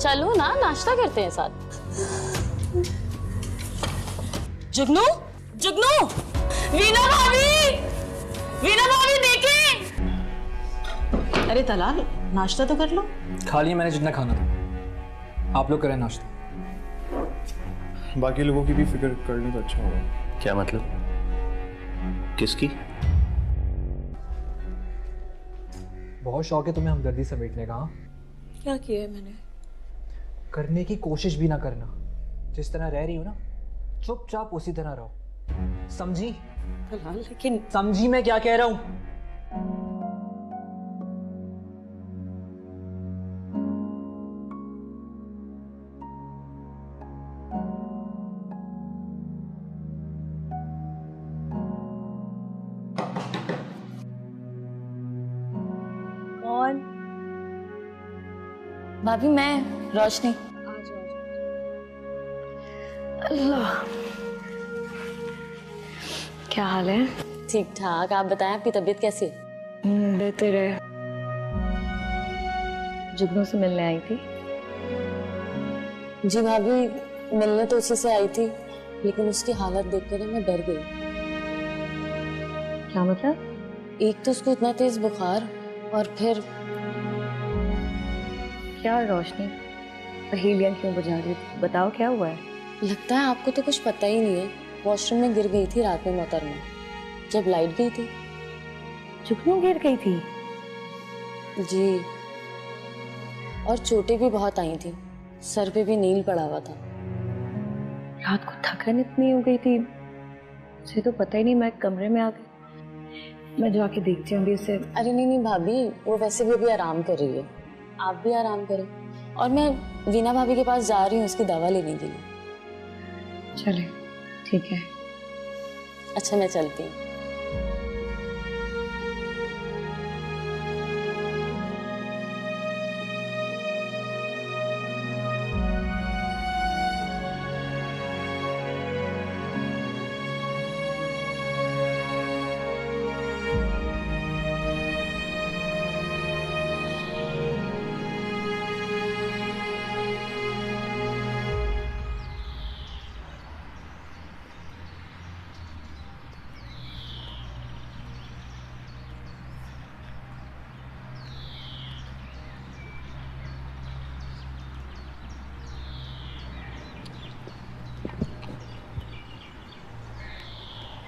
चलो ना, नाश्ता करते हैं साथ। जुगनू, जुगनू, वीना भाभी, वीना भाभी देखें। अरे तलाल, नाश्ता तो कर लो। खा लिया मैंने जितना खाना था, आप लोग करें नाश्ता। बाकी लोगों की भी फिक्र कर लें तो अच्छा होगा। क्या मतलब? किसकी? बहुत शौक है तुम्हें हमदर्दी समेटने का। क्या किया है मैंने? करने की कोशिश भी ना करना। जिस तरह रह रही हो ना, चुपचाप उसी तरह रहो, समझी? तलाल लेकिन समझी मैं क्या कह रहा हूँ? कौन? भाभी मैं रोशनी। अल्लाह, क्या हाल है? ठीक ठाक, आप बताएं आपकी तबीयत कैसी है? देते रहे। जुगनू से मिलने आई थी। जी भाभी, मिलने तो उसी से आई थी, लेकिन उसकी हालत देखकर मैं डर गई। क्या मतलब? एक तो उसको इतना तेज बुखार, और फिर क्या रोशनी, पहेलियां क्यों बुझा रही? बताओ क्या हुआ है? लगता है आपको तो कुछ पता ही नहीं है। वॉशरूम में गिर गई थी रात में मोहतरमा, जब लाइट गई थी। जुगनू गिर गई थी? जी, और चोटें भी बहुत आई थी, सर पे भी नील पड़ा हुआ था। रात को थकन इतनी हो गई थी, मुझे तो पता ही नहीं। मैं कमरे में आ गई, मैं जाके देखती हूँ अभी उसे। अरे नहीं नहीं भाभी, वो वैसे भी अभी आराम कर रही है, आप भी आराम करें। और मैं वीना भाभी के पास जा रही हूँ उसकी दवा लेने के लिए। चले, ठीक है। अच्छा, मैं चलती हूँ।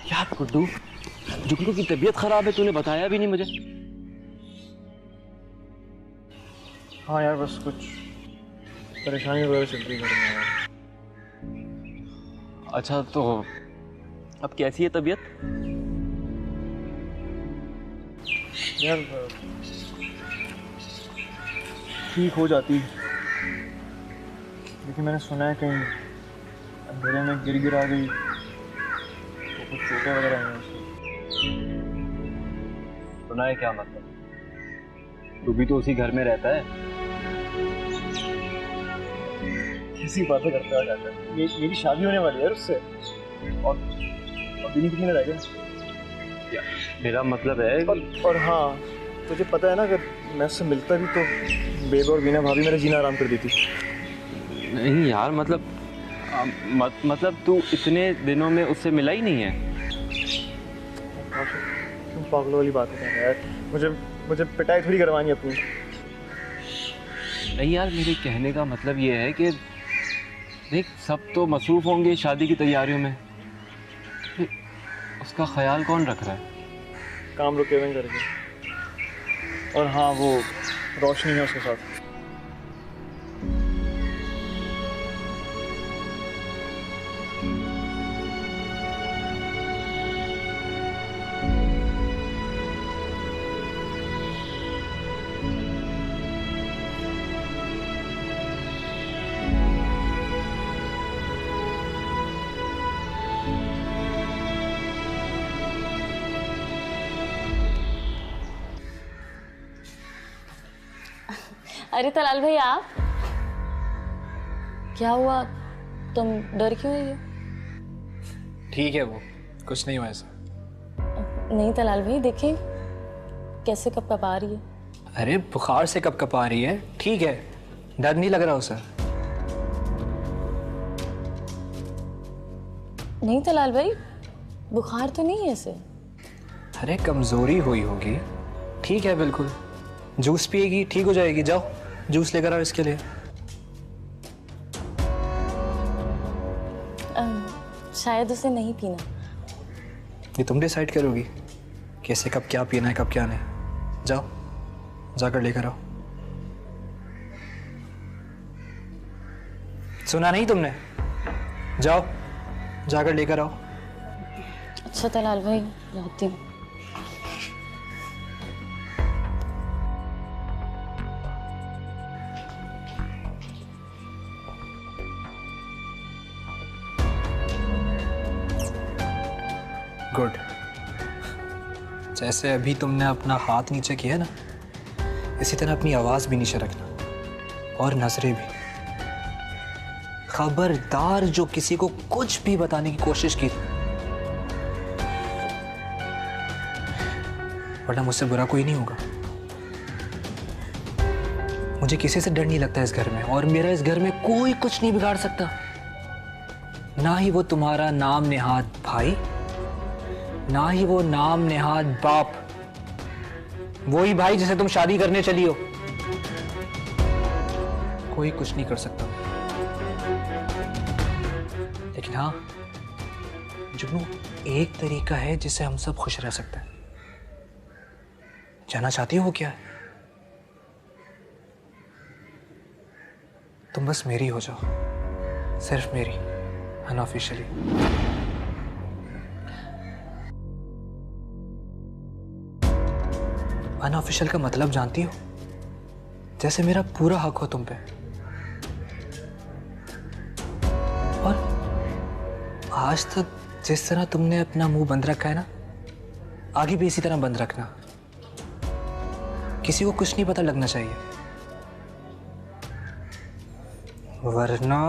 यार गुड्डू, जुगनू की तबीयत खराब है, तूने बताया भी नहीं मुझे। हाँ यार, बस कुछ परेशानी वगैरह चल रही है घर में। अच्छा, तो अब कैसी है तबीयत? यार ठीक हो जाती, लेकिन मैंने सुना है कहीं अंधेरे में गिर आ गई तो कुछ चोटें वगैरह आई हैं उसको। सुना है क्या मतलब? तू भी तो उसी घर में रहता है। किसी बातें करते आ जाता है। मेरी शादी होने वाली है उससे, और दिन कितने रह गए। मेरा मतलब है और हाँ, तुझे पता है ना, अगर मैं उससे मिलता भी तो बेबी और वीना भाभी मेरा जीना आराम कर देती। नहीं यार, मतलब तू इतने दिनों में उससे मिला ही नहीं है? तुम पागलों वाली बात है यार, मुझे पिटाई थोड़ी करवानी अपनी। नहीं यार, मेरे कहने का मतलब ये है कि देख, सब तो मसरूफ होंगे शादी की तैयारियों में, उसका ख्याल कौन रख रहा है? काम रुके हुए करके। और हाँ, वो रोशनी है उसके साथ। अरे तलाल भाई, आप क्या हुआ? तुम डर क्यों रही हो? ठीक है, वो कुछ नहीं हुआ ऐसा। नहीं तलाल भाई, देखिए कैसे कपकपा रही है। अरे बुखार से कपकपा रही है, ठीक है, डर नहीं लग रहा उसे? नहीं तलाल भाई, बुखार तो नहीं है इसे। अरे कमजोरी हुई होगी, ठीक है बिल्कुल। जूस पिएगी ठीक हो जाएगी। जाओ जूस लेकर आओ इसके लिए। शायद उसे नहीं पीना। ये तुम डिसाइड करोगी कैसे कब क्या पीना है कब क्या नहीं। जाओ जाकर लेकर आओ। सुना नहीं तुमने? जाओ जाकर लेकर आओ। अच्छा तलाल भाई, जाती हूँ। गुड। जैसे अभी तुमने अपना हाथ नीचे किया ना, इसी तरह अपनी आवाज भी नीचे रखना और नजरें भी। खबरदार जो किसी को कुछ भी बताने की कोशिश की, वरना मुझसे बुरा कोई नहीं होगा। मुझे किसी से डर नहीं लगता इस घर में, और मेरा इस घर में कोई कुछ नहीं बिगाड़ सकता। ना ही वो तुम्हारा नाम नेहाद भाई, ना ही वो नाम नेहाद बाप, वही भाई जिसे तुम शादी करने चली हो। कोई कुछ नहीं कर सकता। लेकिन हाँ जुगनू, एक तरीका है जिससे हम सब खुश रह सकते हैं। जानना चाहती हो वो क्या है? तुम बस मेरी हो जाओ, सिर्फ मेरी, अनऑफिशियली। अनऑफिशियल का मतलब जानती हो? जैसे मेरा पूरा हक हो तुम पे। और आज तक जिस तरह तुमने अपना मुंह बंद रखा है ना, आगे भी इसी तरह बंद रखना। किसी को कुछ नहीं पता लगना चाहिए, वरना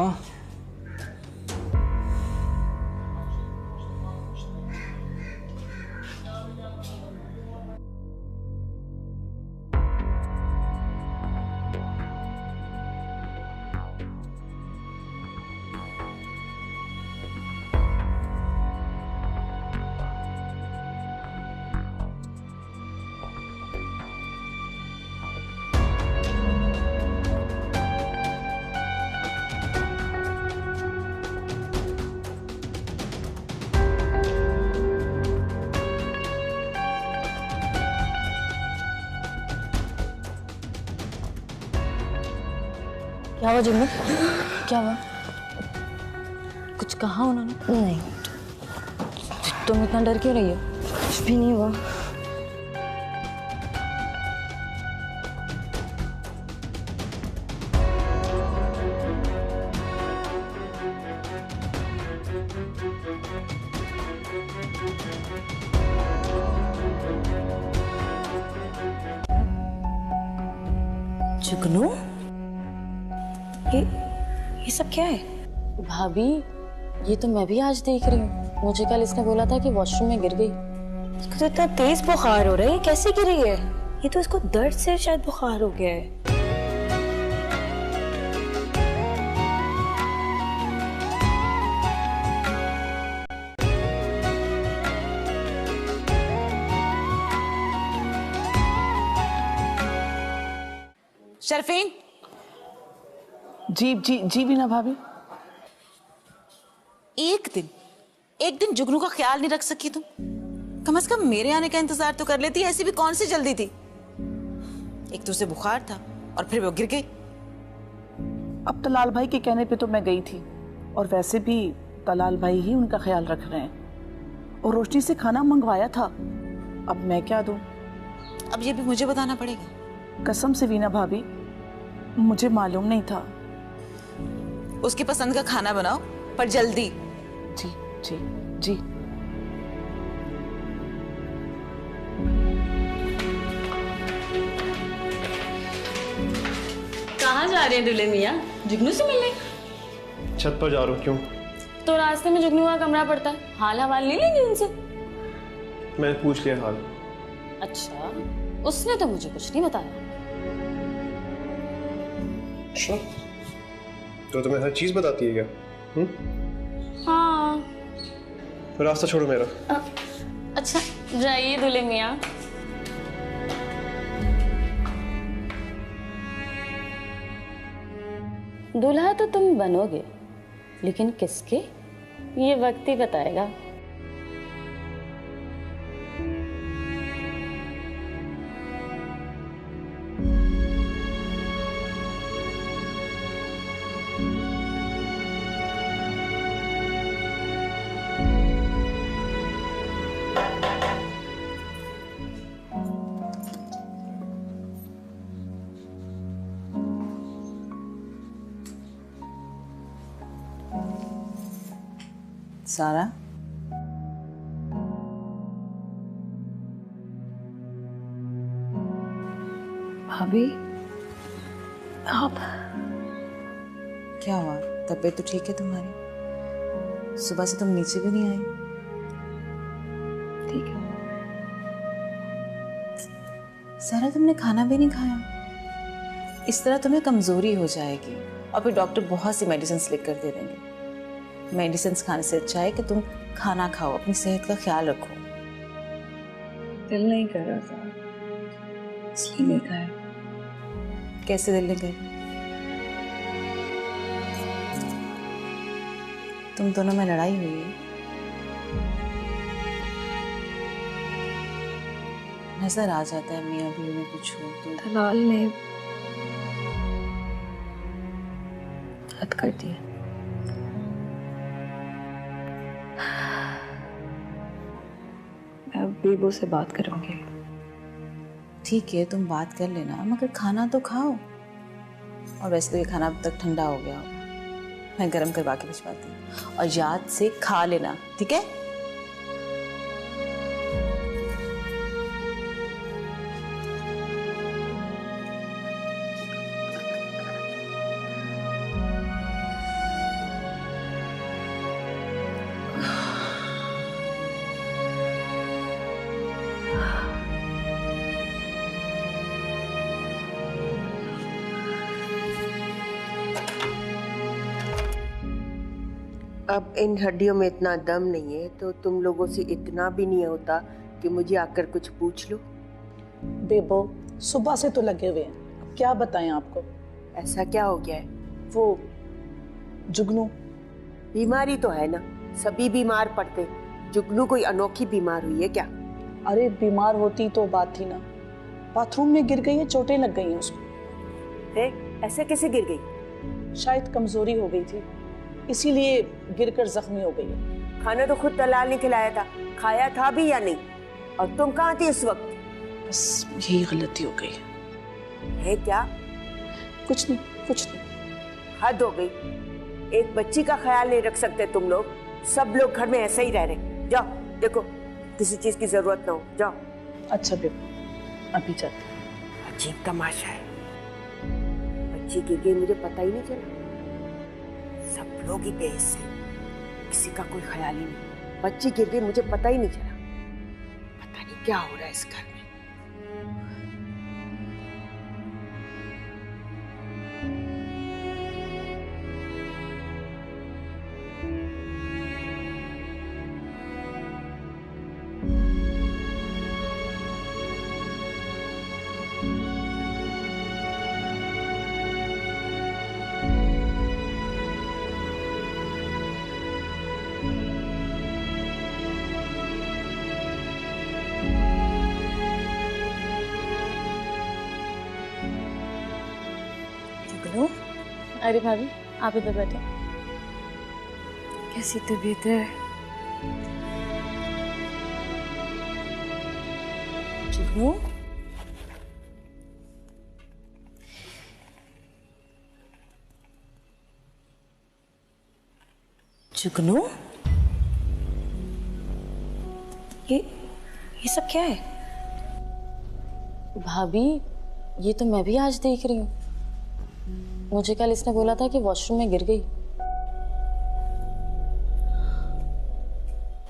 क्या हुआ जुम्मन? क्या हुआ? कुछ कहा उन्होंने? नहीं, तुम इतना डर क्यों रही हो? कुछ भी नहीं हुआ। जुगनू, ये सब क्या है? भाभी ये तो मैं भी आज देख रही हूँ। मुझे कल इसने बोला था कि वॉशरूम में गिर गई। इसको तो इतना तेज बुखार हो रहा है, कैसे गिरी है? ये तो इसको दर्द से शायद बुखार हो गया है। शर्फीन। जी जी जी वीना भाभी। एक दिन जुगनू का ख्याल नहीं रख सकी तुम? कम से कम मेरे आने का इंतजार तो कर लेती। ऐसी भी कौन सी जल्दी थी? एक तो उसे बुखार था और फिर वो गिर गई। अब तलाल भाई के कहने पे तो मैं गई थी, और वैसे भी तलाल भाई ही उनका ख्याल रख रहे हैं, और रोशनी से खाना मंगवाया था। अब मैं क्या दूं? अब ये भी मुझे बताना पड़ेगा? कसम से वीना भाभी, मुझे मालूम नहीं था। उसकी पसंद का खाना बनाओ, पर जल्दी। जी जी जी। कहाँ जा रहे हैं दुल्हे मियाँ? जुगनू से मिलने? छत पर जा रहा हूँ। क्यों? तो रास्ते में जुगनू का कमरा पड़ता है, हाल हवाल नहीं लेंगे उनसे? मैंने पूछ लिया हाल। अच्छा, उसने तो मुझे कुछ नहीं बताया। अच्छा, तो तुम्हें हर चीज बताती है क्या? हाँ। रास्ता छोड़ो मेरा। अच्छा जाइए दूल्हे मियाँ। दूल्हा तो तुम बनोगे, लेकिन किसके ये वक्त ही बताएगा। सारा, भाभी आप क्या हुआ? तबीयत तो ठीक है तुम्हारी? सुबह से तुम नीचे भी नहीं आई। ठीक है। सारा, तुमने खाना भी नहीं खाया। इस तरह तुम्हें कमजोरी हो जाएगी और फिर डॉक्टर बहुत सी मेडिसिन लिख कर दे देंगे। मेडिसिन खाने से अच्छा है कि तुम खाना खाओ, अपनी सेहत का ख्याल रखो। दिल नहीं कर रहा था, इसलिए नहीं खाया। कैसे दिल नहीं कर? तुम दोनों में लड़ाई हुई है? नजर आ जाता है मियाँ बीवी में कुछ हो तो। दलाल ने हद कर दिया। मैं अब बीबो से बात करूंगी। ठीक है, तुम बात कर लेना, मगर खाना तो खाओ। और वैसे तो ये खाना अब तक ठंडा हो गया होगा, मैं गर्म करवा के भिजवाती हूँ। और याद से खा लेना, ठीक है? अब इन हड्डियों में इतना दम नहीं है तो तुम लोगों से इतना भी नहीं होता कि मुझे आकर कुछ पूछ लो। बेबो सुबह से तो लगे हुए हैं, अब क्या बताएं आपको। ऐसा क्या हो गया है? वो जुगनू बीमारी तो है ना, सभी बीमार पड़ते। जुगनू कोई अनोखी बीमार हुई है क्या? अरे बीमार होती तो बात थी ना, बाथरूम में गिर गई है, चोटें लग गई हैं उसको। देख, ऐसे कैसे गिर गई? शायद कमजोरी हो गई थी, इसीलिए गिरकर जख्मी हो गई है। खाना तो खुद दलाल ने खिलाया था, खाया था भी या नहीं? और तुम कहाँ थी इस वक्त? बस यही गलती हो गई है क्या? कुछ नहीं कुछ नहीं। हद हो गई, एक बच्ची का ख्याल नहीं रख सकते तुम लोग। सब लोग घर में ऐसे ही रह रहे। जाओ देखो, किसी चीज की जरूरत ना हो, जाओ। अच्छा बेबो अभी चलते। अजीब तमाशा है, बच्ची गिर गई मुझे पता ही नहीं चला। सब लोग ही बेहिस्से, किसी का कोई ख्याल ही नहीं। बच्ची गिर गई मुझे पता ही नहीं चला। पता नहीं क्या हो रहा है इस घर में। अरे भाभी आप इधर बैठे। कैसी तबीयत है? जुगनू, जुगनू, ये सब क्या है? भाभी ये तो मैं भी आज देख रही हूँ। मुझे कल इसने बोला था कि वॉशरूम में गिर गई।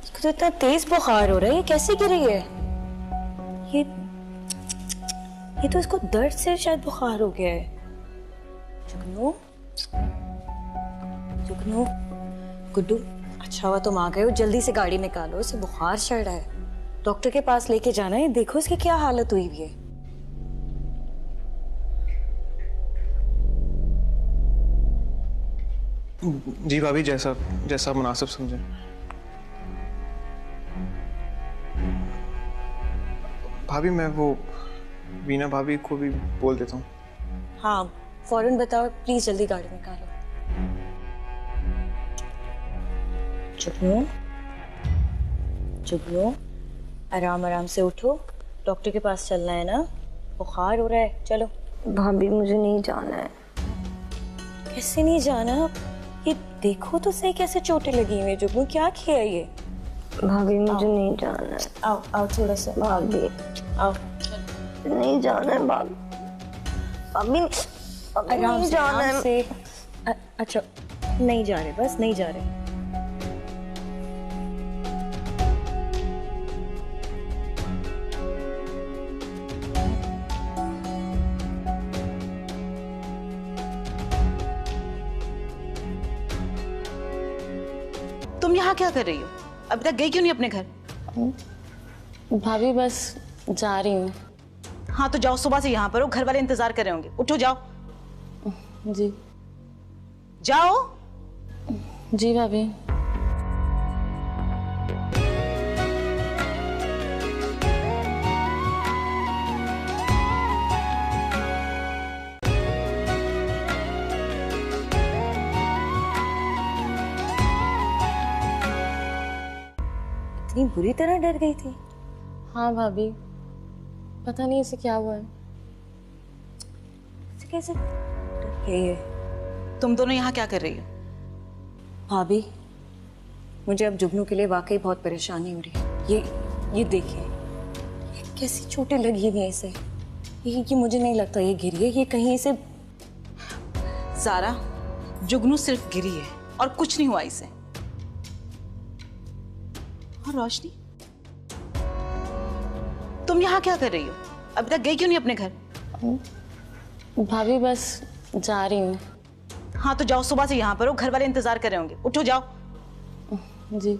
इसको तो इतना तेज बुखार हो रहा है, ये कैसे गिरी है? ये तो इसको दर्द से शायद बुखार हो गया है। जुगनू, जुगनू, गुड्डू, अच्छा हुआ तुम आ गए हो। जल्दी से गाड़ी निकालो, इसे बुखार चढ़ रहा है। डॉक्टर के पास लेके जाना है। देखो इसकी क्या हालत हुई हुई है। जी भाभी, जैसा जैसा मुनासिब समझे। भाभी मैं वो वीना भाभी को भी बोल देता हूँ। हाँ फौरन बताओ प्लीज, जल्दी गाड़ी निकालो। जुगनू, जुगनू, आराम आराम से उठो, डॉक्टर के पास चलना है ना, बुखार हो रहा है। चलो। भाभी मुझे नहीं जाना है। कैसे नहीं जाना? ये देखो तो सही कैसे चोटें लगी हुई। जुगनू क्या किया ये? भाभी मुझे नहीं जाना है। आओ आओ थोड़ा सा। भाभी आओ। नहीं जाना है भाभी। भाभी आराम नहीं से, जाना आराम है। से। अच्छा नहीं जा रहे, बस नहीं जा रहे। तुम यहाँ क्या कर रही हो? अभी तक गई क्यों नहीं अपने घर? भाभी बस जा रही हूँ। हाँ तो जाओ, सुबह से यहाँ पर हो, घर वाले इंतजार कर रहे होंगे। उठो जाओ। जी जाओ। जी भाभी। इतनी बुरी तरह डर गई थी? हाँ भाभी, पता नहीं इसे क्या हुआ है। इसे कैसे ये? तुम दोनों यहाँ क्या कर रही हो? भाभी मुझे अब जुगनू के लिए वाकई बहुत परेशानी हो रही है। ये देखिए, ये कैसी चोटें लगी हुई हैं इसे। ये मुझे नहीं लगता ये गिरी है, ये कहीं इसे। सारा, जुगनू सिर्फ गिरी है और कुछ नहीं हुआ इसे। और रोशनी, तुम यहाँ क्या कर रही हो? अभी तक गई क्यों नहीं अपने घर? भाभी बस जा रही हूँ। हाँ तो जाओ, सुबह से यहाँ पर हो, घर वाले इंतजार कर रहे होंगे। उठो जाओ। जी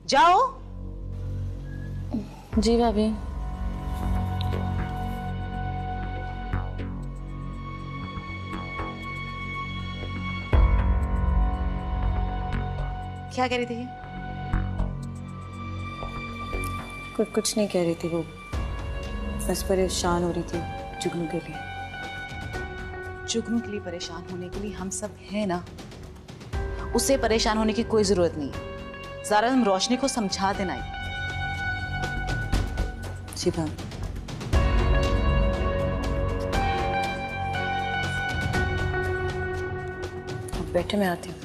जाओ। जी भाभी। क्या कह रही थी? कुछ नहीं कह रही थी, वो बस परेशान हो रही थी जुगनू के लिए। जुगनू के लिए परेशान होने के लिए हम सब हैं ना। उसे परेशान होने की कोई जरूरत नहीं है। ज़रा तुम रोशनी को समझा देना है। जी भाभी। अब बैठे, मैं आती हूँ।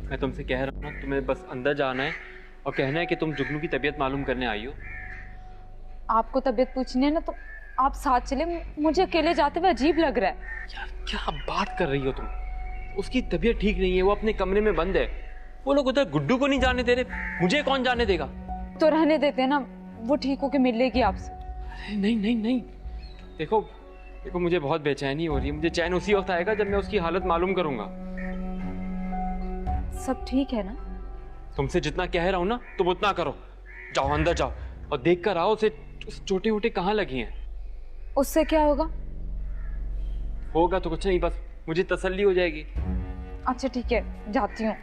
मैं तुमसे कह रहा हूँ ना, तुम्हें बस अंदर जाना है और कहना है कि तुम जुगनू की तबीयत मालूम करने आई हो। आपको तबीयत पूछनी है ना तो आप साथ चले। मुझे अकेले जाते हुए अजीब लग रहा है। यार क्या बात कर रही हो तुम? उसकी तबीयत ठीक नहीं है, वो अपने कमरे में बंद है। वो लोग उधर गुड्डू को नहीं जाने दे रहे, मुझे कौन जाने देगा? तो रहने देते हैं ना, वो ठीक होके मिल लेगी आपसे। अरे नहीं नहीं नहीं, देखो देखो मुझे बहुत बेचैनी हो रही है। मुझे चैन उसी वक्त आएगा जब मैं उसकी हालत मालूम करूंगा। सब ठीक है ना? तुमसे जितना कह रहा हूँ ना तुम उतना करो। जाओ अंदर जाओ और देख कर आओ उसे चोटें वोटें कहाँ लगी हैं। उससे क्या होगा? होगा तो कुछ नहीं, बस मुझे तसल्ली हो जाएगी। अच्छा ठीक है, जाती हूँ।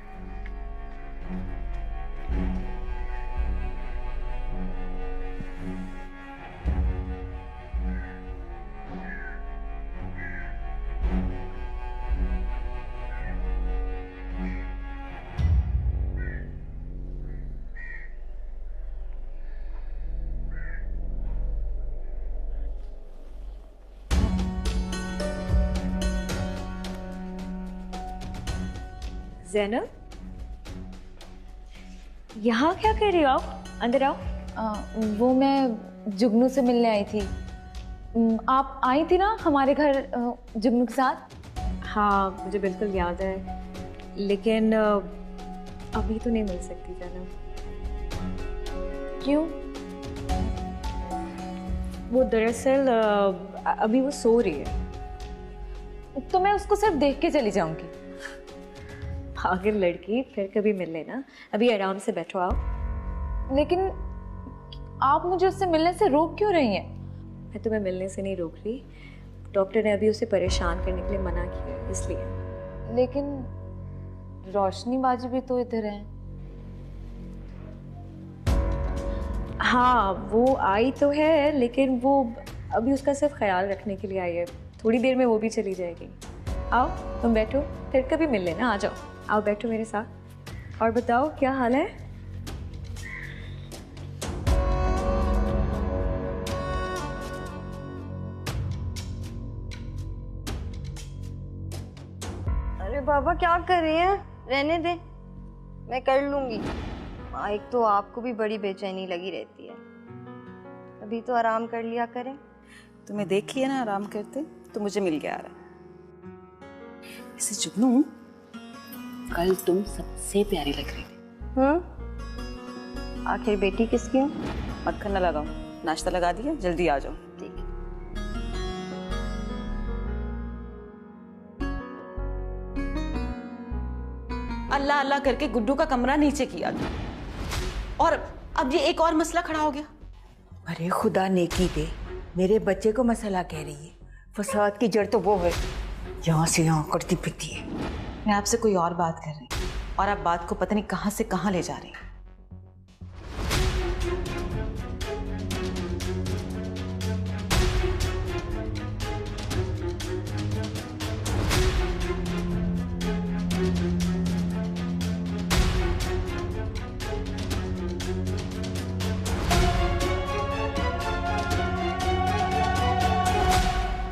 ज़ैनब, यहाँ क्या कर रही हो आप? अंदर आओ। वो मैं जुगनू से मिलने आई थी। आप आई थी ना हमारे घर जुगनू के साथ? हाँ, मुझे बिल्कुल याद है, लेकिन अभी तो नहीं मिल सकती ज़ैनब। क्यों? वो दरअसल अभी वो सो रही है। तो मैं उसको सिर्फ देख के चली जाऊंगी। पागल लड़की, फिर कभी मिल लेना, अभी आराम से बैठो आओ। लेकिन आप मुझे उससे मिलने से रोक क्यों रही हैं? मैं तुम्हें मिलने से नहीं रोक रही, डॉक्टर ने अभी उसे परेशान करने के लिए मना किया है, इसलिए। लेकिन रोशनी बाजी भी तो इधर है। हाँ, वो आई तो है, लेकिन वो अभी उसका सिर्फ ख्याल रखने के लिए आई है। थोड़ी देर में वो भी चली जाएगी। आओ तुम बैठो, फिर कभी मिल लेना। आ जाओ, आओ बैठो मेरे साथ। और बताओ क्या हाल है? अरे बाबा क्या कर रही हैं? रहने दे, मैं कर लूंगी। एक तो आपको भी बड़ी बेचैनी लगी रहती है, अभी तो आराम कर लिया करें। तुम्हें देख लिया ना आराम करते, तो मुझे मिल गया आराम। वैसे जुगनू, कल तुम सबसे प्यारी लग रही थी। आखिर बेटी किसकी हूँ? मक्खन न लगाओ, नाश्ता लगा दिया, जल्दी आ जाओ। ठीक है। अल्लाह अल्लाह करके गुड्डू का कमरा नीचे किया था, और अब ये एक और मसला खड़ा हो गया। अरे खुदा नेकी दे, मेरे बच्चे को मसला कह रही है। फसाद की जड़ तो वो है, यहाँ से यहाँ करती फिरती है। मैं आपसे कोई और बात कर रही हूँ, और आप बात को पता नहीं कहाँ से कहाँ ले जा रही हैं।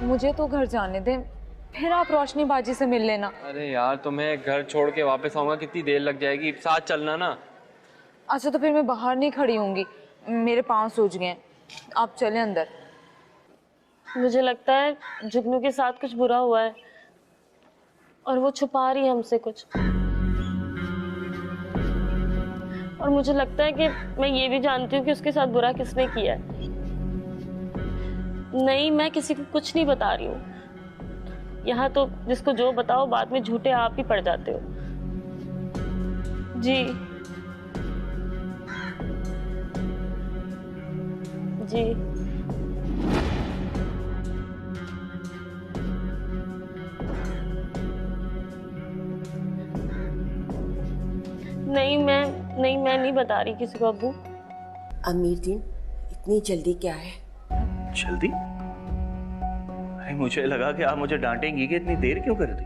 मुझे तो घर जाने दें, फिर आप रोशनी बाजी से मिल लेना। अरे यार, तो मैं घर छोड़ के वापस आऊंगा, कितनी देर लग जाएगी? साथ चलना ना। अच्छा तो फिर मैं बाहर नहीं खड़ी होंगी, मेरे पाँव सूज गए हैं। आप चलें अंदर। मुझे लगता है जुगनू के साथ कुछ बुरा हुआ है और वो छुपा रही है हमसे कुछ। और मुझे लगता है कि मैं ये भी जानती हूँ कि उसके साथ बुरा किसने किया है। नहीं, मैं किसी को कुछ नहीं बता रही हूँ। यहाँ तो जिसको जो बताओ बाद में झूठे आप ही पड़ जाते हो। जी जी नहीं, मैं नहीं बता रही किसी को अब्बू। अमीर दिन, इतनी जल्दी क्या है? जल्दी? अरे मुझे लगा कि आप मुझे डांटेंगी कि इतनी देर क्यों कर दी।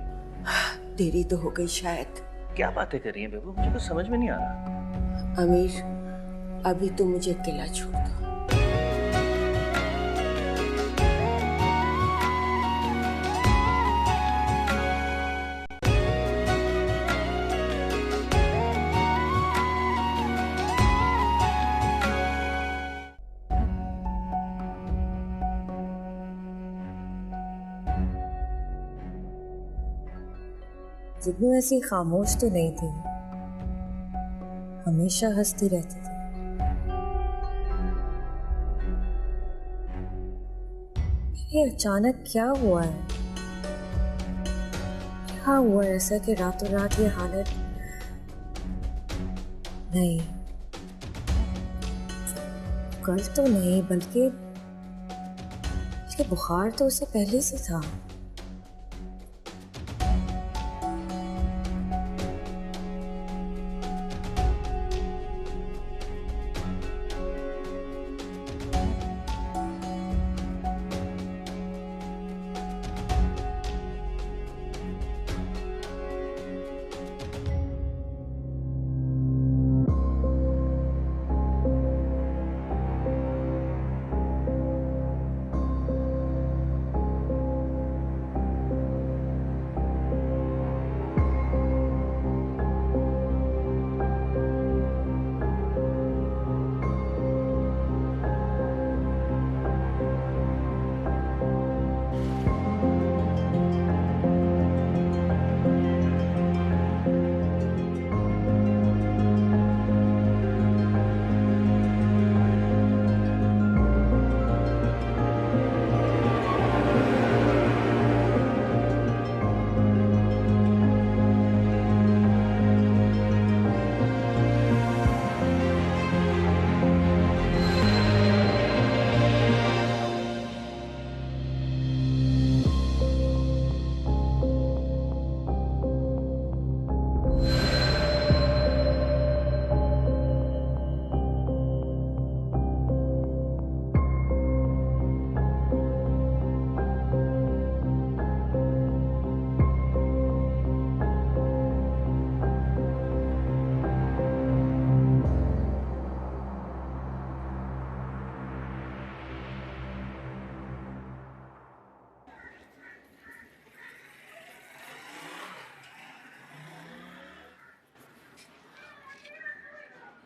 देरी तो हो गई शायद। क्या बातें कर रही हैं बेबू, मुझे कुछ समझ में नहीं आ रहा। अमीर, अभी तो मुझे अकेला छोड़ दो। जुगनू ऐसी खामोश तो नहीं थी, हमेशा हंसती रहती थी। ये अचानक क्या हुआ है? क्या हुआ ऐसा कि रातों रात ये हालत? नहीं, कल तो नहीं, बल्कि बुखार तो उससे पहले से था।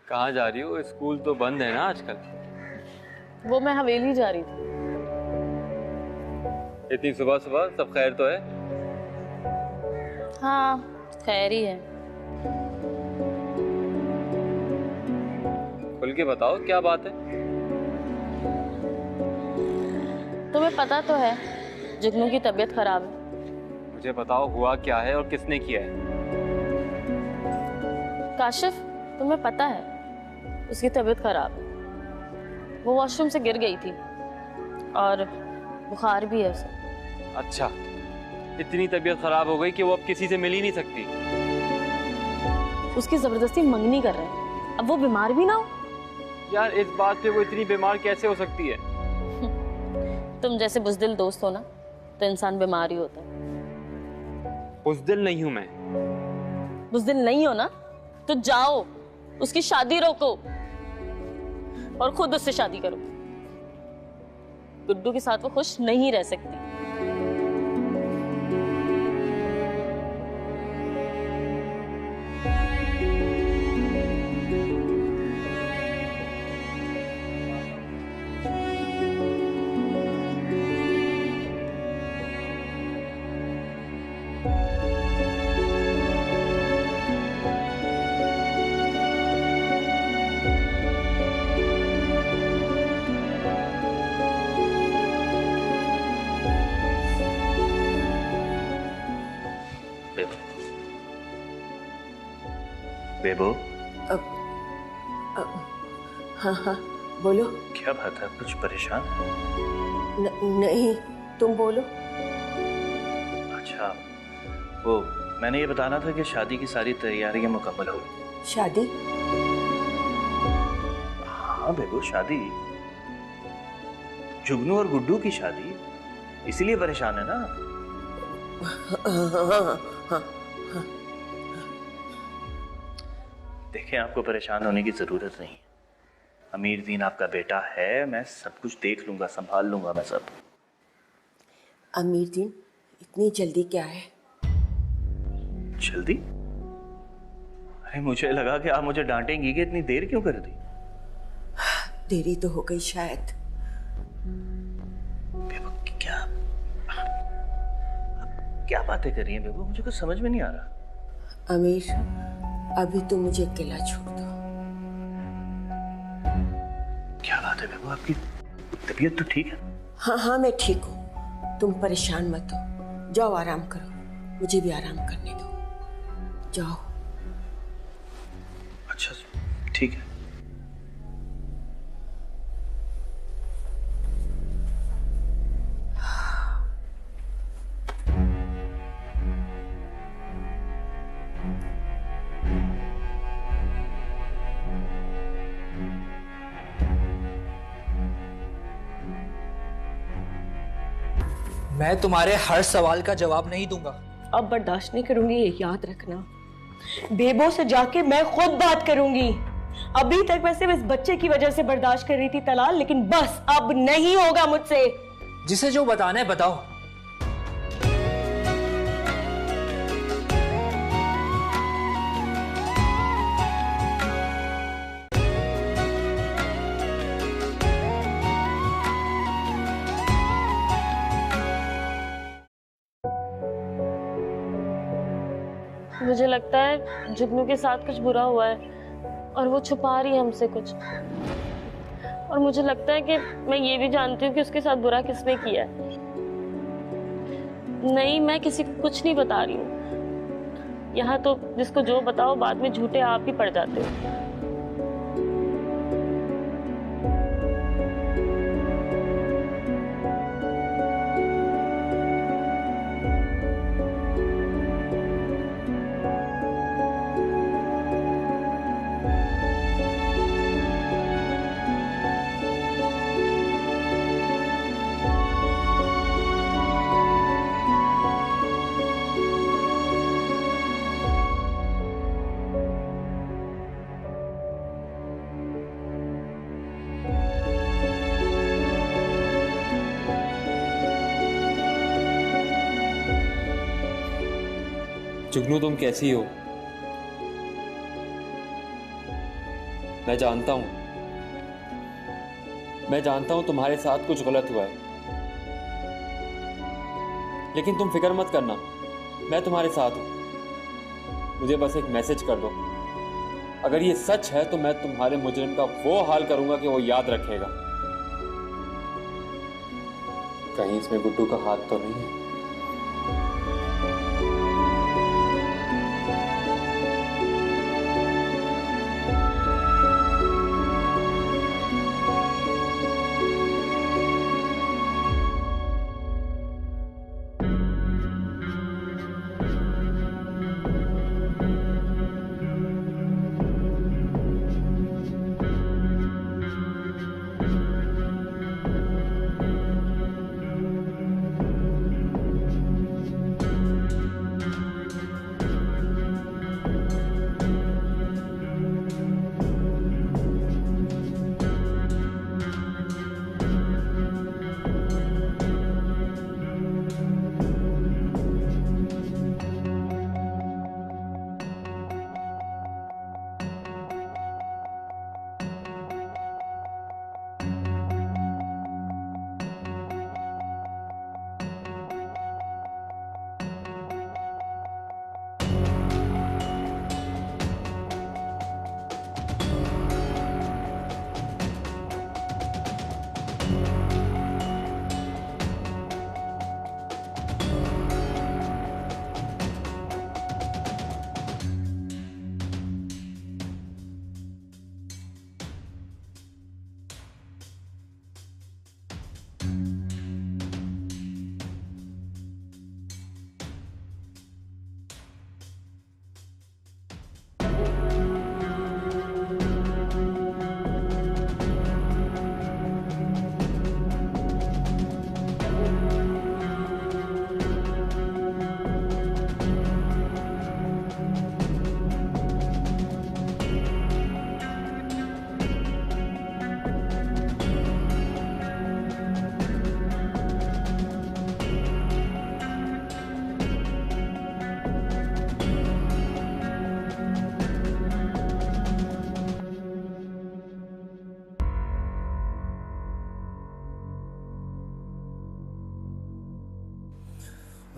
कहाँ जा रही हो? स्कूल तो बंद है ना आजकल। वो मैं हवेली जा रही थी। इतनी सुबह सुबह, सब खैर तो है? हाँ, खैर ही है। खुल के बताओ क्या बात है? तुम्हें पता तो है जुगनू की तबीयत खराब है। मुझे बताओ हुआ क्या है और किसने किया है? काशिफ, तुम्हें पता है उसकी तबीयत खराब है। वो वॉशरूम से गिर गई थी और बुखार भी है उसे। अच्छा, इतनी तबीयत खराब हो गई कि वो अब किसी से मिल ही नहीं सकती। उसकी जबरदस्ती मंगनी कर रहे हैं। अब वो बीमार भी ना हो। यार इस बात पे वो इतनी बीमार कैसे हो सकती है? तुम जैसे बुज़दिल दोस्त हो ना, तो इंसान बीमार ही होता है। बुज़दिल नहीं हूं मैं। बुज़दिल नहीं हो ना, तो जाओ उसकी शादी रोको और खुद उससे शादी करो। गुड्डू के साथ वो खुश नहीं रह सकती। बेबो, हाँ हाँ बोलो। क्या बात है, कुछ परेशान? नहीं, तुम बोलो। अच्छा, वो मैंने ये बताना था कि शादी की सारी तैयारियां मुकम्मल हो गई। शादी? हाँ बेबो, शादी। जुगनू और गुड्डू की शादी, इसीलिए परेशान है ना? हाँ। देखें, आपको परेशान होने की जरूरत नहीं है। अमीर दीन आपका बेटा है, मैं सब कुछ देख लूंगा, संभाल लूंगा मैं सब। अमीर दीन, इतनी जल्दी क्या है? जल्दी? अरे मुझे लगा कि आप मुझे डांटेंगी कि इतनी देर क्यों कर दी। देरी तो हो गई शायद। बेबो क्या बातें कर रही हैं बेबो? मुझे कुछ समझ में नहीं आ रहा। अमीर, अभी तो मुझे अकेला छोड़ दो। क्या बात है बेबो, आपकी तबीयत तो ठीक है? हाँ हाँ, मैं ठीक हूँ, तुम परेशान मत हो। जाओ आराम करो, मुझे भी आराम करने दो। जाओ। अच्छा ठीक है। मैं तुम्हारे हर सवाल का जवाब नहीं दूंगा। अब बर्दाश्त नहीं करूंगी, ये याद रखना। बेबो से जाके मैं खुद बात करूंगी। अभी तक मैं सिर्फ इस बच्चे की वजह से बर्दाश्त कर रही थी तलाल, लेकिन बस अब नहीं होगा मुझसे। जिसे जो बताना है बताओ। मुझे लगता है जुगनू के साथ कुछ बुरा हुआ है और वो छुपा रही है हमसे कुछ। और मुझे लगता है कि मैं ये भी जानती हूँ कि उसके साथ बुरा किसने किया है। नहीं, मैं किसी को कुछ नहीं बता रही हूँ। यहाँ तो जिसको जो बताओ बाद में झूठे आप ही पड़ जाते हो। जुगनू, तुम कैसी हो? मैं जानता हूं तुम्हारे साथ कुछ गलत हुआ है, लेकिन तुम फिक्र मत करना, मैं तुम्हारे साथ हूं। मुझे बस एक मैसेज कर दो, अगर ये सच है तो मैं तुम्हारे मुजरिम का वो हाल करूंगा कि वो याद रखेगा। कहीं इसमें गुड्डू का हाथ तो नहीं है?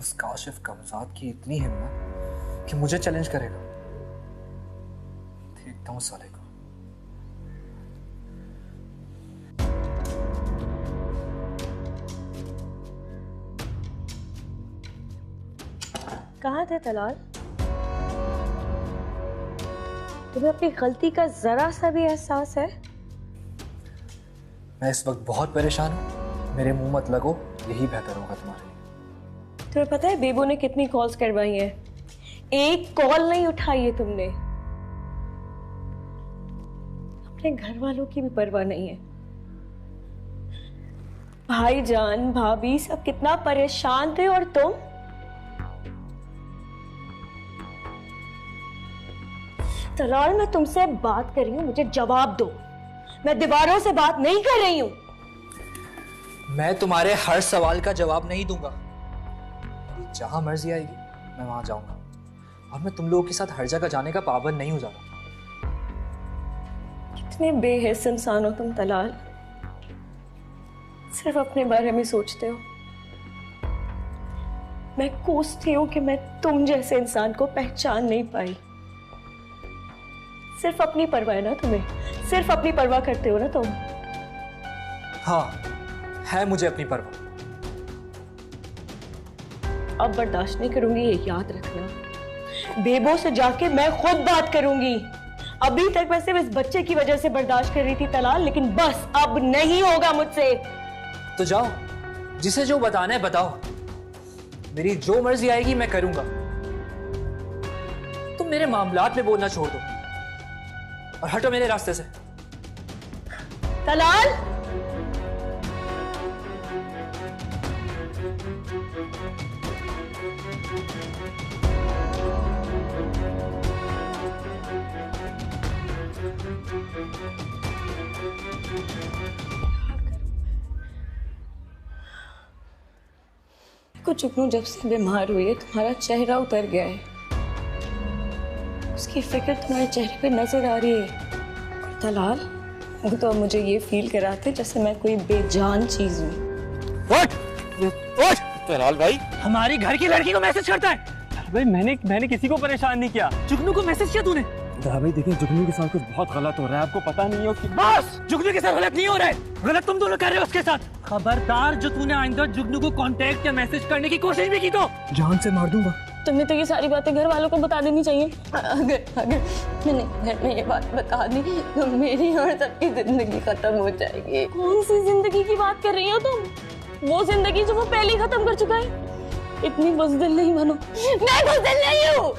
उस काशिफ कमजाद की इतनी हिम्मत कि मुझे चैलेंज करेगा। देखता हूँ साले को। कहाँ थे तलाल? तुम्हें अपनी गलती का जरा सा भी एहसास है? मैं इस वक्त बहुत परेशान हूँ, मेरे मुंह मत लगो, यही बेहतर होगा तुम्हारे लिए। तुम्हें पता है बेबो ने कितनी कॉल्स करवाई हैं? एक कॉल नहीं उठाई है तुमने। अपने घर वालों की भी परवाह नहीं है। भाईजान, भाभी सब कितना परेशान थे और तुम? तलाल, मैं तुमसे बात कर रही हूं, मुझे जवाब दो। मैं दीवारों से बात नहीं कर रही हूं। मैं तुम्हारे हर सवाल का जवाब नहीं दूंगा। जहां मर्जी आएगी मैं वहां जाऊंगा, और मैं तुम लोगों के साथ हर जगह जाने का पाबंद नहीं हो जाता। कितने बेहिस इंसान हो तुम तलाल, सिर्फ अपने बारे में सोचते हो। मैं कोसती हूं कि मैं तुम जैसे इंसान को पहचान नहीं पाई। सिर्फ अपनी परवाह है ना तुम्हें, सिर्फ अपनी परवाह करते हो ना तुम। हाँ, है मुझे अपनी परवाह। अब बर्दाश्त नहीं करूंगी, ये याद रखना। बेबो से जाके मैं खुद बात करूंगी। अभी तक मैं सिर्फ इस बच्चे की वजह से बर्दाश्त कर रही थी तलाल, लेकिन बस अब नहीं होगा मुझसे। तो जाओ, जिसे जो बताना है बताओ, मेरी जो मर्जी आएगी मैं करूंगा। तुम मेरे मामलात में बोलना छोड़ दो और हटो मेरे रास्ते से। तलाल, कुछ जुगनू जब से बीमार हुई है तुम्हारा चेहरा उतर गया है। उसकी फिक्र तुम्हारे चेहरे पे नजर आ रही है। तलाल, वो तो अब मुझे ये फील कराते जैसे मैं कोई बेजान चीज हूँ। तलाल भाई, हमारी घर की लड़की को मैसेज करता है। भाई मैंने किसी को परेशान नहीं किया। जुगनू को मैसेज किया तूने? भाई देखिए, जुगनू के साथ कुछ बहुत गलत हो रहा है, आपको पता नहीं है उसकी। बस, जुगनू के साथ गलत नहीं हो रहा है, गलत तुम दोनों कर रहे हो उसके साथ। खबरदार, जो तूने आइंदा जुगनू को कांटेक्ट या मैसेज करने की कोशिश भी की तो जान से मार दूंगा। तुम्हें तो ये सारी बातें घर वालों को बता देनी चाहिए। अगर मैंने घर में ये बात बता दी तो मेरी और सबकी जिंदगी खत्म हो जाएगी। कौन सी जिंदगी की बात कर रही हो तुम? वो जिंदगी जो वो पहले ही खत्म कर चुका है। इतनी बुज़दिल नहीं बनो। मैं बुज़दिल नहीं हूँ।